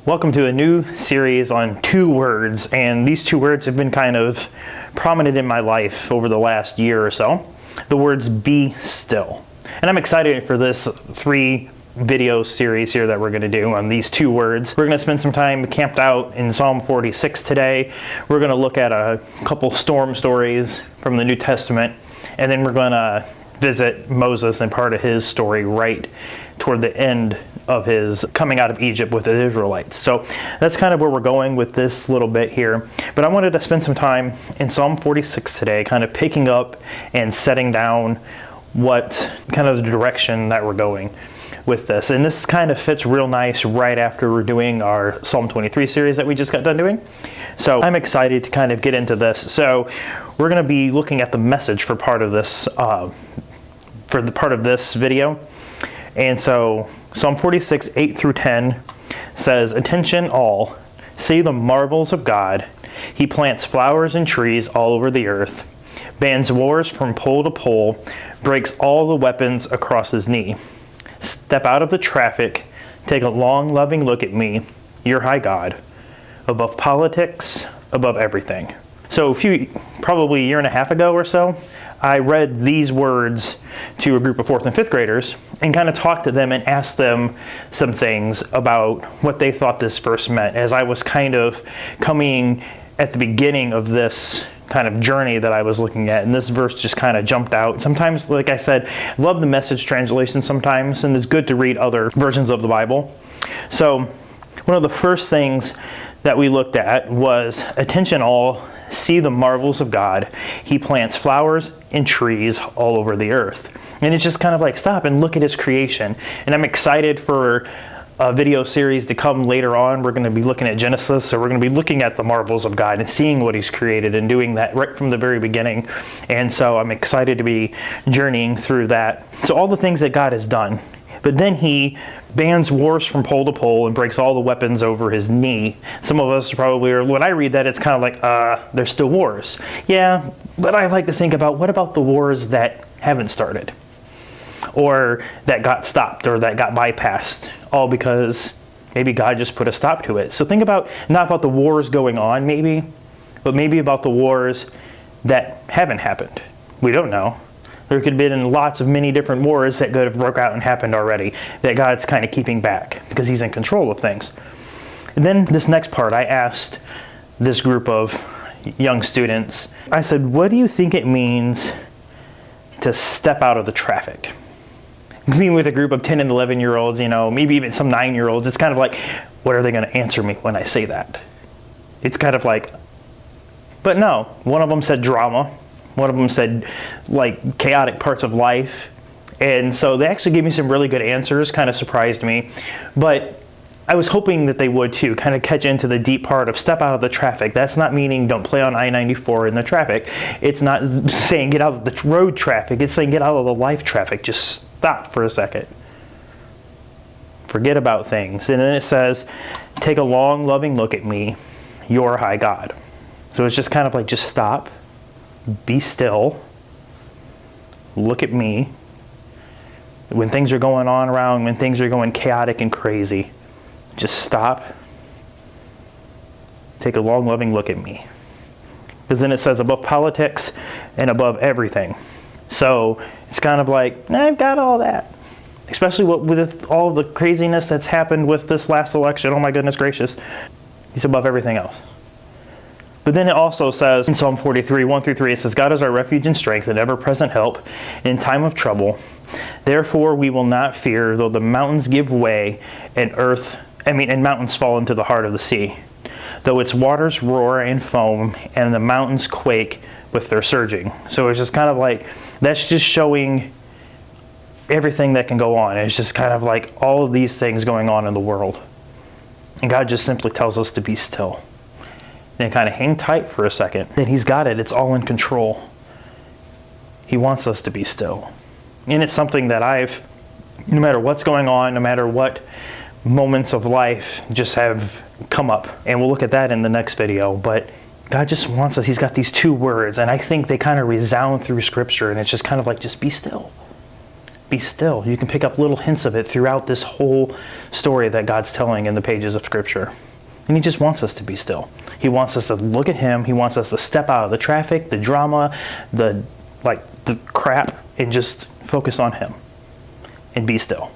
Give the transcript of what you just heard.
Welcome to a new series on 2 words, and these 2 words have been kind of prominent in my life over the last year or so. The words be still. And I'm excited for this 3 video series here that we're going to do on these 2 words. We're going to spend some time camped out in Psalm 46 today. We're going to look at a couple storm stories from the New Testament, and then we're going to visit Moses and part of his story right toward the end of his coming out of Egypt with the Israelites. So that's kind of where we're going with this little bit here. But I wanted to spend some time in Psalm 46 today, kind of picking up and setting down what kind of the direction that we're going with this. And this kind of fits real nice right after we're doing our Psalm 23 series that we just got done doing. So I'm excited to kind of get into this. So we're going to be looking at the message for part of this, video. And so Psalm 46, 8 through 10 says, "Attention all, see the marvels of God. He plants flowers and trees all over the earth, bans wars from pole to pole, breaks all the weapons across his knee. Step out of the traffic, take a long, loving look at me, your high God, above politics, above everything." So probably a year and a half ago or so, I read these words to a group of 4th and 5th graders and kind of talked to them and asked them some things about what they thought this verse meant, as I was kind of coming at the beginning of this kind of journey that I was looking at, and this verse just kind of jumped out. Sometimes, like I said, I love the Message translation sometimes, and it's good to read other versions of the Bible. So one of the first things that we looked at was, "Attention all, see the marvels of God. He plants flowers and trees all over the earth." And it's just kind of like, stop and look at his creation. And I'm excited for a video series to come later on. We're going to be looking at Genesis, so we're going to be looking at the marvels of God and seeing what he's created and doing that right from the very beginning. And so I'm excited to be journeying through that. So all the things that God has done. But then he bans wars from pole to pole and breaks all the weapons over his knee. Some of us probably are, when I read that, it's kind of like, there's still wars. Yeah, but I like to think about, what about the wars that haven't started? Or that got stopped, or that got bypassed, all because maybe God just put a stop to it. So think about, not about the wars going on maybe, but maybe about the wars that haven't happened. We don't know. There could have been lots of many different wars that could have broke out and happened already, that God's kind of keeping back because he's in control of things. And then this next part, I asked this group of young students, I said, what do you think it means to step out of the traffic? Being with a group of 10 and 11-year-olds, maybe even some 9-year-olds, it's kind of like, what are they going to answer me when I say that? It's kind of like, but no, one of them said drama. One of them said, like, chaotic parts of life. And so they actually gave me some really good answers, kind of surprised me. But I was hoping that they would, too, kind of catch into the deep part of step out of the traffic. That's not meaning don't play on I-94 in the traffic. It's not saying get out of the road traffic. It's saying get out of the life traffic. Just stop for a second. Forget about things. And then it says, take a long, loving look at me, your high God. So it's just kind of like, just stop. Be still. Look at me. When things are going on around, when things are going chaotic and crazy, just stop. Take a long, loving look at me. Because then it says above politics and above everything. So it's kind of like, I've got all that. Especially with all the craziness that's happened with this last election. Oh my goodness gracious. He's above everything else. But then it also says in Psalm 43, 1 through 3, it says, God is our refuge and strength and ever-present help in time of trouble. Therefore we will not fear, though the mountains give way and mountains fall into the heart of the sea. Though its waters roar and foam and the mountains quake with their surging. So it's just kind of like, that's just showing everything that can go on. It's just kind of like all of these things going on in the world. And God just simply tells us to be still. And kind of hang tight for a second. Then he's got it. It's all in control. He wants us to be still. And it's something that no matter what's going on, no matter what moments of life just have come up. And we'll look at that in the next video. But God just wants us. He's got these 2 words. And I think they kind of resound through Scripture. And it's just kind of like, just be still. Be still. You can pick up little hints of it throughout this whole story that God's telling in the pages of Scripture. And he just wants us to be still. He wants us to look at him. He wants us to step out of the traffic, the drama, the crap, and just focus on him and be still.